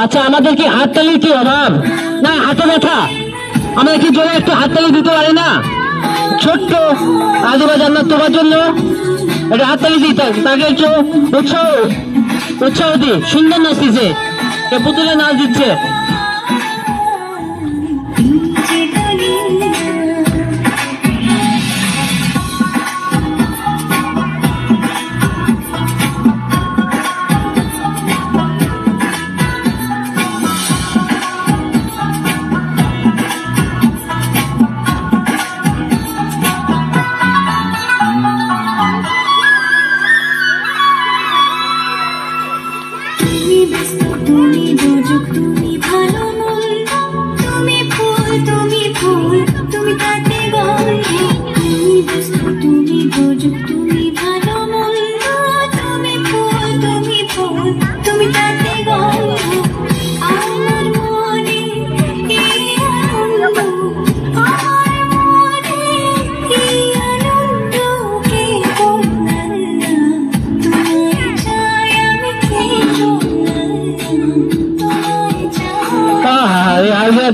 আচ্ছা, আমাদের কি হাততালির কি অভাব? না, হাতে ব্যথা, আমরা কি জোরে একটু হাততালি দিতে পারি না? ছোট্ট আজিবা জান্নাত তোমার জন্য একটা হাততালি দিই, তাকে একটু উৎসাহ দিই। সুন্দর নাচতেছে, পুতুলে নাচ দিচ্ছে।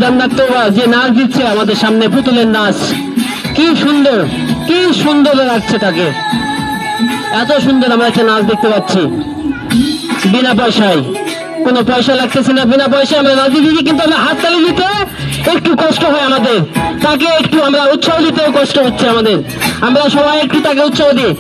জান্নাত যে নাচ দিচ্ছে আমাদের সামনে, পুতুলের নাচ, কি সুন্দর, কি সুন্দর লাগছে তাকে। এত সুন্দর আমরা একটা নাচ দেখতে পাচ্ছি বিনা পয়সায়, কোনো পয়সা লাগতেছে না, বিনা পয়সায় আমরা নাচ দিচ্ছি। কিন্তু আমরা হাততালি দিতে একটু কষ্ট হয় আমাদের, তাকে একটু আমরা উৎসাহ দিতেও কষ্ট হচ্ছে আমাদের। আমরা সবাই একটু তাকে উৎসাহ দিই।